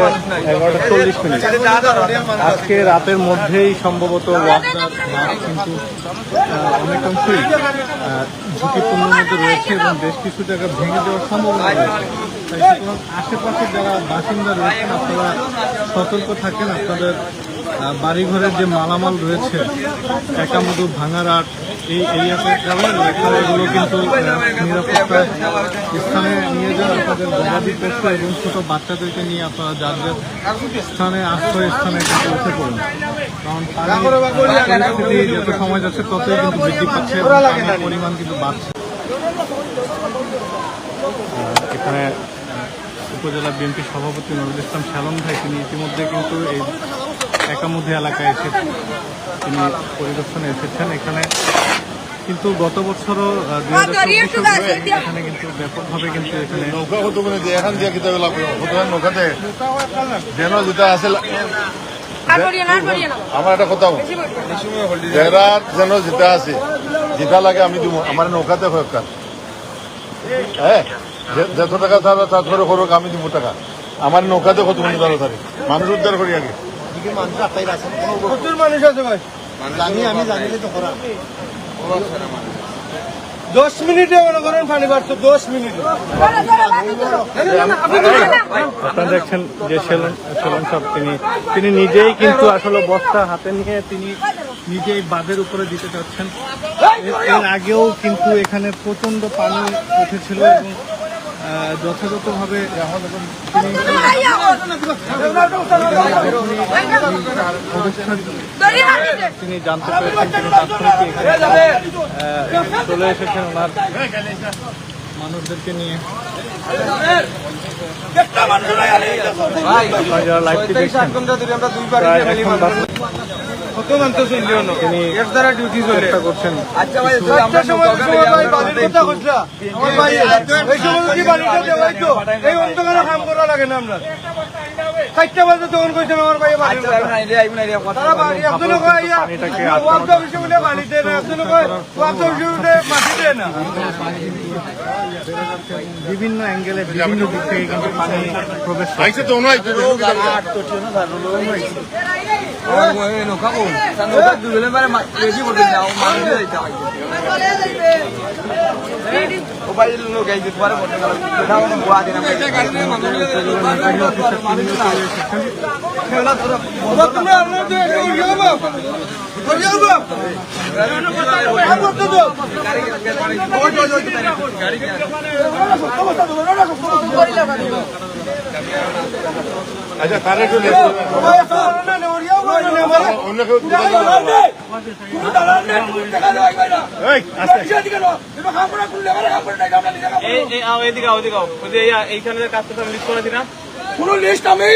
বাজছে 11:40। আজকে রাতের মধ্যেই সম্ভবত ওয়াকদার বাস কিন্তু অনেকাংশই ঝুঁকিপূর্ণের মধ্যে রয়েছে এবং বেশ কিছু জায়গা ভেঙে যাওয়ার সম্ভাবনা রয়েছে। তাই সুতরাং আশেপাশের যারা বাসিন্দা রয়েছেন আপনারা সতর্ক থাকেন। আপনাদের বাড়িঘরের যে মালামাল রয়েছে একামধু ভাঙারহাট এই এরিয়াতে যাবেন, এগুলো কিন্তু নিরাপত্তার স্থানে নিয়ে যান। আপনাদের গবাদি পশু এবং ছোট বাচ্চাদেরকে নিয়ে আপনারা যাদের স্থানে আশ্রয় স্থানে কিন্তু উঠে পড়ুন, কারণ পরিস্থিতি যত সময় যাচ্ছে ততই কিন্তু বৃদ্ধি পাচ্ছে এবং পানির পরিমাণ কিন্তু বাড়ছে। এখানে উপজেলা বিএনপি সভাপতি নুরুল ইসলাম শালম ভাই তিনি ইতিমধ্যে কিন্তু এই একামধু এলাকায় এসে তিনি পরিদর্শনে এসেছেন। এখানে কিন্তু গত বছরও 2024 এখানে কিন্তু ব্যাপকভাবে কিন্তু এখানে নৌকা হতো এখান দিয়ে কিতাব নৌকাতে যেন যেটা আছে আমার একটা কথা জেরার যেন যেটা আছে যেটা লাগে আমি দিব আমার নৌকাতে হোক হ্যাঁ যত টাকা তারপরে করুক আমি দিব টাকা আমার নৌকাতে কত মনে তাড়াতাড়ি মানুষ উদ্ধার করি আগে প্রচুর মানুষ আছে ভাই জানি আমি জানিলে তো করা 10 মিনিটে মনে করেন পানি বাড়ছে 10 মিনিটে। আপনারা দেখছেন যে সেলন সাহেব তিনি নিজেই কিন্তু আসলে বস্তা হাতে নিয়ে তিনি নিজেই বাঁধের উপরে দিতে চাচ্ছেন। এর আগেও কিন্তু এখানে প্রচন্ড পানি উঠেছিল এবং যথাযথভাবে তিনি জানতে পেরেছেন, তিনি তাৎক্ষণিক চলে এসেছেন ওনার মানুষদেরকে নিয়ে। যারা লাইভটি দেখছেন তিনি চেষ্টা করছেন বিভিন্ন অ্যাঙ্গেলে বিভিন্ন দিক থেকে কিন্তু পানি প্রবেশ আচ্ছা তার একটু এইখানে কাজটা লিস্ট করেছি না কোন লিস্ট আমি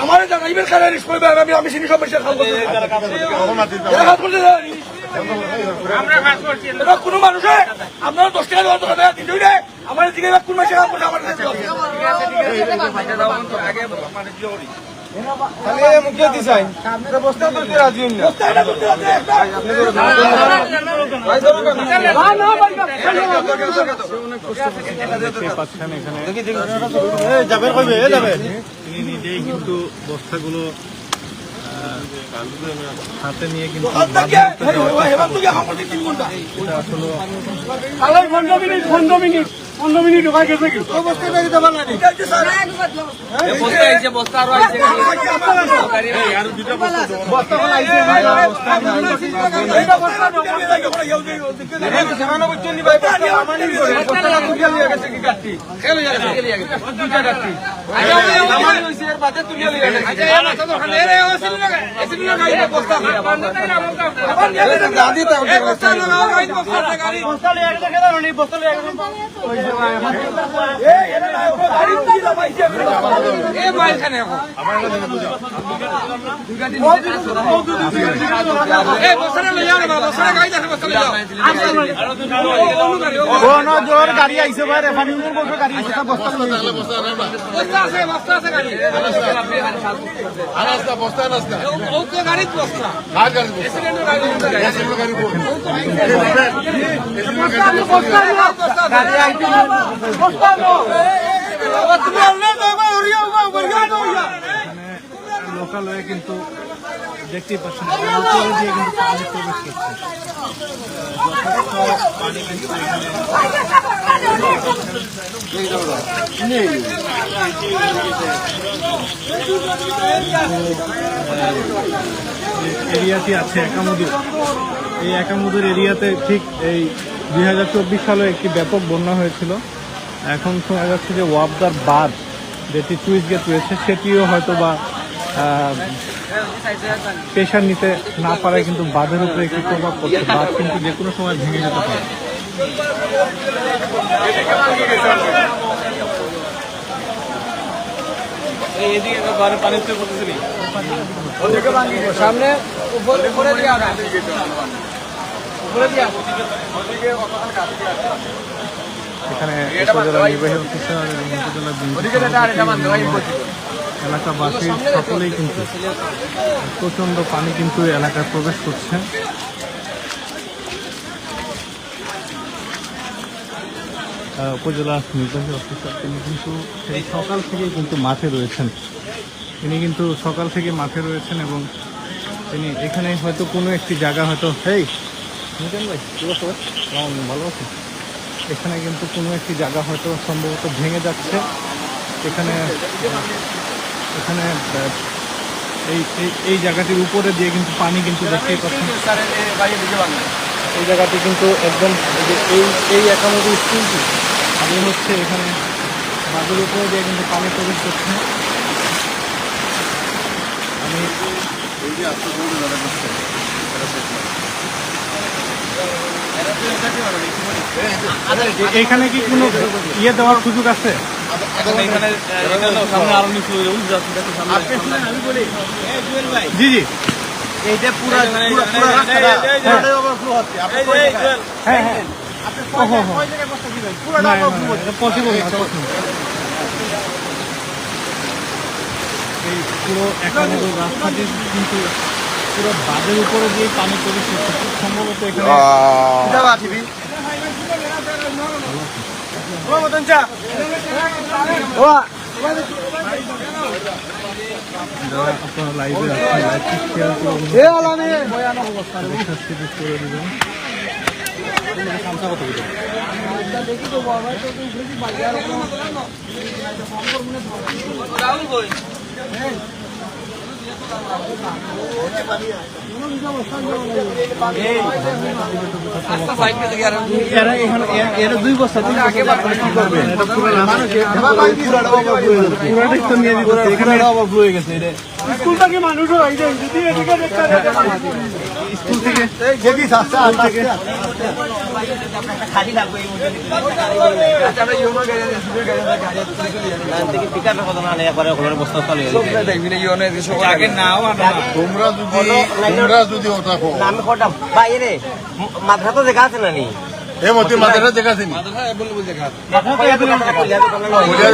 আমার জানাইবেন কারা লিস্ট করবে আমি সিনি সব বেশি কোন মানুষে আপনারা 10 টাকা দেওয়ার দরকার কিন্তু আমার দিকে কোন মাসে কাম করছে আমার কাছে মুখে দিছাই বস্তা করতে রাজি হন তিনি নিজেই কিন্তু বস্তাগুলো হাতে নিয়ে কিন্তু পনেরো মিনিট ঢোকা গেছে কি জোর গাড়ি আইসে ভাই রেফারি গাড়ি আইসে বস্তা লোকাল হয়ে কিন্তু দেখতেই পাচ্ছেন উপরে দিয়ে কিন্তু পানি প্রবেশ করছে। পানি কিন্তু এরিয়াটি আছে একামুদুর। এই একামুদুর এরিয়াতে ঠিক এই 2024 সালে একটি ব্যাপক বন্যা হয়েছিল। এখন শোনা যাচ্ছে যে ওয়াবদার বাঁধ যেটি সুইচ গেট রয়েছে সেটিও হয়তো বা প্রেশার নিতে না পারায় কিন্তু বাঁধের উপরে একটি প্রভাব পড়ছে। বাঁধ কিন্তু যে কোনো সময় ভেঙে যেতে পারে। সামনে উপরে দিয়ে এখানে উপজেলা নির্বাহী অফিসার এবং উপজেলা এলাকাবাসী সকলেই কিন্তু প্রচন্ড পানি কিন্তু এলাকায় প্রবেশ করছে। উপজেলা নির্বাহী অফিসার তিনি কিন্তু সেই সকাল থেকেই কিন্তু মাঠে রয়েছেন। এবং তিনি এখানে হয়তো কোনো একটি জায়গা হয়তো ভালো আছে, এখানে কিন্তু কোনো একটি জায়গা হয়তো সম্ভবত ভেঙে যাচ্ছে। এখানে এই জায়গাটির উপরে দিয়ে কিন্তু পানি কিন্তু দেখতেই পাচ্ছেন। এই জায়গাটি কিন্তু একদম এই একামুদুর স্কুলটি এই হচ্ছে এখানে বাঁধের উপরে দিয়ে কিন্তু পানি প্রবেশ করছে। আমি এখানে কি কোনো ইয়ে দেওয়ার সুযোগ আছে? জি জি এইটা পুরা পসিবল এই পুরো একামুদুর রাস্তাটি কিন্তু পুরো বাঁধের উপরে দিয়ে পানি প্রবেশ করছে। খুব সম্ভবত এখানে যারা আপনারা লাইভে আছেন লাইভটি শেয়ার করুন, করে দেবেন। এরা 2 বছর কি করবেন? পুরাটাই তো নিয়ে দিতে এখানে হয়ে গেছে স্কুল থেকে মানুষ স্কুল থেকে তোমরা যদি ওটা বাইরে মাদ্রাসা তো দেখা আছে না নি মাথাটা দেখাছি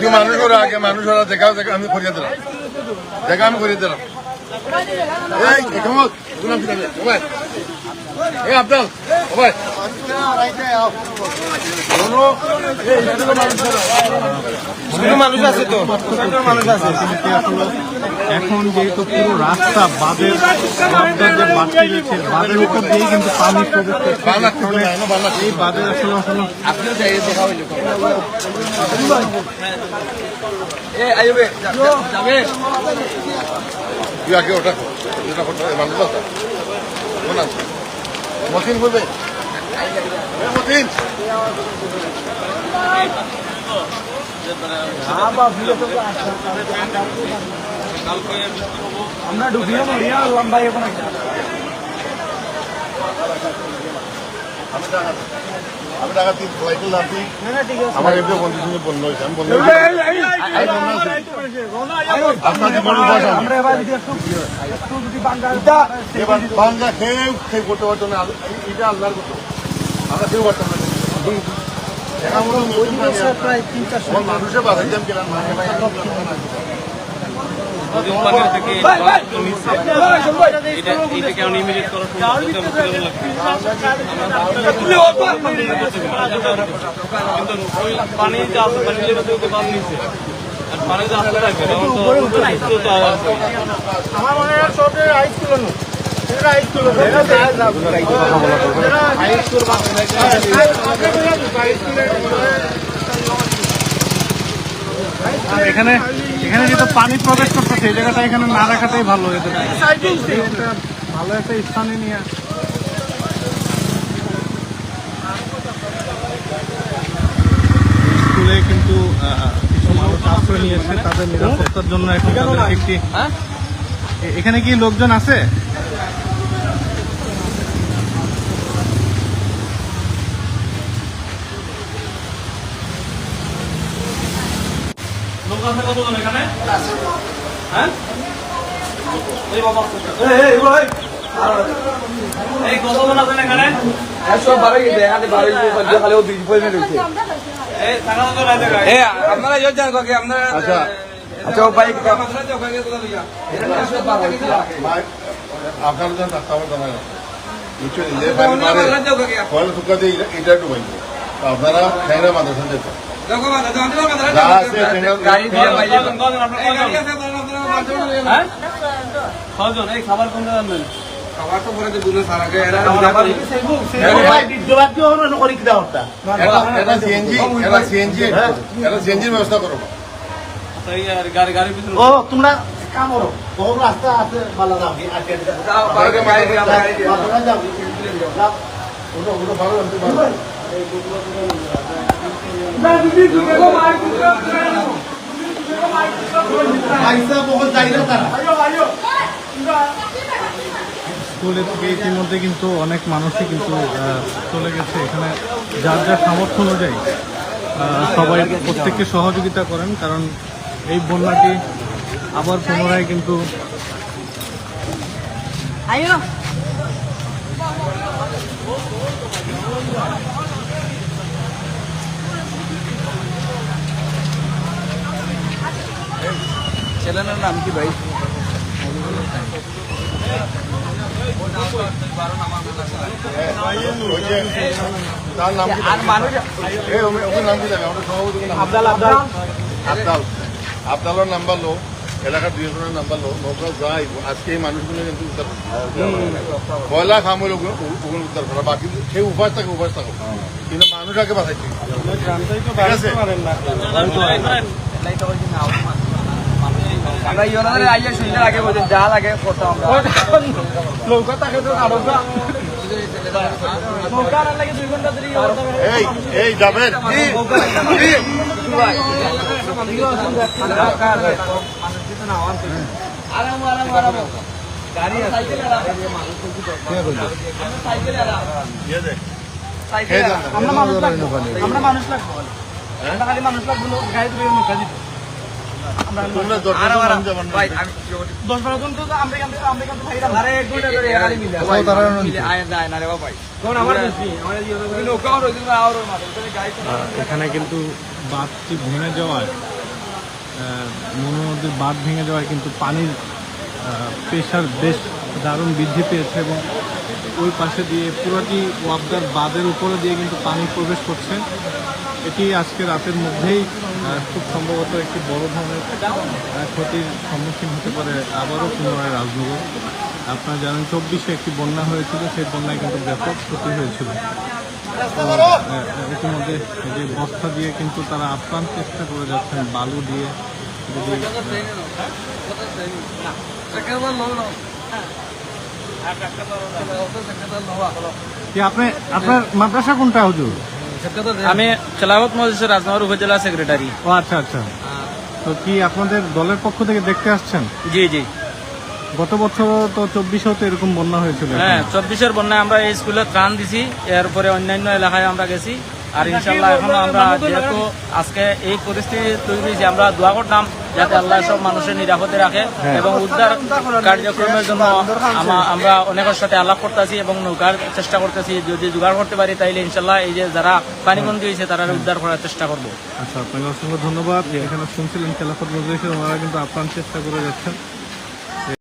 তুই মানুষ ওরা আগে মানুষ ওরা দেখা আমি করিয়ে দিলাম আমি করিয়ে দিলাম আব্দাল মানুষ আছে তো মানুষ আছে। এখন যেহেতু পুরো রাস্তা বাঁধের যে বাঁধটি রয়েছে বাঁধের উপর দিয়েই কিন্তু পানি প্রবেশ করছে। এই বাঁধের আসলে তুই আগে ওটা মানুষ আছে মতিন বলবে মতিন আমরা ঢুকিয়ে মরিয়া লম্বাই ওখানে আমি টাকা 3 ফ্লাই করলাম আমার এমনি বন্ধুর সঙ্গে বন্ধ হয়েছে আমি বন্ধ আপনার জীবনের ভাষা আমরা এবার একটু যদি বাংলা খেয়ে করতে পারতো না এটা আল্লাহর করতো আমরা কেউ পারতাম না প্রায় 3-4 মানুষের বাসায় গেলাম নদীর পানি থেকে ভাই ভাই নিচ্ছে ভাই এটাকে এখন ইমিডিয়েট করা সম্ভব তুলে অল্প কিন্তু ওই পানি যে আছে পানি যেটা ওকে বাদ নিচ্ছে আর পানি যে আসতে থাকবে তখন তো উচ্চতা আসবে। আমার মনে হয় সবে আইস তুলনো এখানে এখানে যেটা পানি প্রবেশ করতেছে সেই জায়গাটা এখানে না রাখাটাই ভালো এদের একটা ভালো একটা স্থানে নিয়ে স্কুলে কিন্তু কিছু মানুষ আশ্রয় নিয়েছে তাদের নিরাপত্তার জন্য এখন তাদের একটি এখানে কি লোকজন আছে? লোক আছে কতজন এখানে? হ্যাঁ এই বাবা এই কতজন আছেন এখানে? সব বাড়ি গেছে এখানে বাড়ি খালি ও দুই পয়সা রয়েছে এই থাকা তো না জায়গায় এ আপনারা যোজন ককে আপনারা আচ্ছা আচ্ছা বাইক আপনার জন্য রাস্তা জানাই নিশ্চয়ই যে পানি মারে ফল শুকা দিয়ে এটা একটু বাইক আপনারা ঠেংরা মাদ্রাসা যেতে যা আছে গাড়ি দিয়ে বাইরে কজন আপনার কজন? হ্যাঁ কজন? এই খাবার কোন জানেন? খাবার তো পরে বুঝলে সারা গে এরা এটা সিএনজির ব্যবস্থা করো আচ্ছা এই আর গাড়ি গাড়ির পিছনে ও তোমরা কাম করো বহু রাস্তা আছে ভালো যাও বাইরে বাইরে গাড়ি দিয়ে বহুত জায়গা তারা স্কুলে থেকে ইতিমধ্যে কিন্তু অনেক মানুষই কিন্তু চলে গেছে এখানে যার যার সামর্থ্য অনুযায়ী সবাই প্রত্যেককে সহযোগিতা করেন কারণ এই বন্যাটি আবার পুনরায় কিন্তু ছেলের নাম কি ভাই তার নাম কি আর মানুষ ওকে নাম কি জানে আমরা সভাপতি আব্দাল আবদালের নাম্বার লো এলাকার 2 জনের নাম্বার লো নৌকা যাই আজকে এই মানুষগুলো কিন্তু উদ্ধার কয়লা খাম হইল ওগুলো উদ্ধার করা বাকি সেই উপাস থাকে কিন্তু মানুষ আগে বাঁচাইছে ঠিক আছে আমরা ইউনারে আইয়া সুন্দর আগে বলতে যা লাগে করতাম আমরা নৌকা থাকে তো নৌকা নৌকা আর লাগে 2 ঘন্টা ধরে এই যাবেন আরাম গাড়ি সাইকেল আমরা মানুষ লাগবো আমরা মানুষ লাগবো আমরা খালি মানুষ লাগবো গাড়ি ধরে নৌকা দিতে তোমরা দরকার যাবেন ভাই আমি 10-12 জন তো আমরা ভাইরা আরে 1 ঘন্টা ধরে গাড়ি মিলে আয় যায় না রে ভাই কোন আমার বেশি আমরা নৌকা আর ওইদিন আর মারে গাড়ি এখানে কিন্তু বাঁধটি ভেঙে যাওয়ায় মনের মধ্যে বাঁধ ভেঙে যাওয়ায় কিন্তু পানির প্রেশার বেশ দারুণ বৃদ্ধি পেয়েছে এবং ওই পাশে দিয়ে পুরোটি ওয়াবদার বাঁধের উপরে দিয়ে কিন্তু পানি প্রবেশ করছে এটি আজকে রাতের মধ্যেই খুব সম্ভবত একটি বড় ধরনের ক্ষতির সম্মুখীন হতে পারে আবারও পুনরায় রাজনগর। আপনারা জানেন 24-এ একটি বন্যা হয়েছিল সেই বন্যায় কিন্তু ব্যাপক ক্ষতি হয়েছিল। ইতিমধ্যে যে বস্তা দিয়ে কিন্তু তারা আপ্রাণ চেষ্টা করে যাচ্ছেন বালু দিয়ে যদি কি আপনার মাদ্রাসা কোনটা হুজুর? আমি খেলাফত মজলিসের রাজনগর উপজেলা সেক্রেটারি। ও আচ্ছা আচ্ছা, তো কি আপনাদের দলের পক্ষ থেকে দেখতে আসছেন? জি জি, গত বছর তো 24-এও তো এরকম বন্যা হয়েছিল। হ্যাঁ 24-এর বন্যায় আমরা এই স্কুলে ত্রাণ দিছি, এরপরে অন্যান্য এলাকায় আমরা গেছি, আর ইনশাল্লাহ এখনো আমরা যেহেতু আজকে এই পরিস্থিতি তৈরি হয়েছে, আমরা দোয়া করতাম যাতে আল্লাহ সব মানুষের নিরাপদে রাখে এবং উদ্ধার কার্যক্রমের জন্য আমরা অনেকের সাথে আলাপ করতেছি এবং নৌকার চেষ্টা করতেছি। যদি জোগাড় করতে পারি তাইলে ইনশাল্লাহ এই যে যারা পানিবন্দী হয়েছে তারা উদ্ধার করার চেষ্টা করবো। আচ্ছা, আপনাকে অসংখ্য ধন্যবাদ। এখানে শুনছিলেন খেলাফত মজলিসের ওনারা কিন্তু আপ্রাণ চেষ্টা করে যাচ্ছেন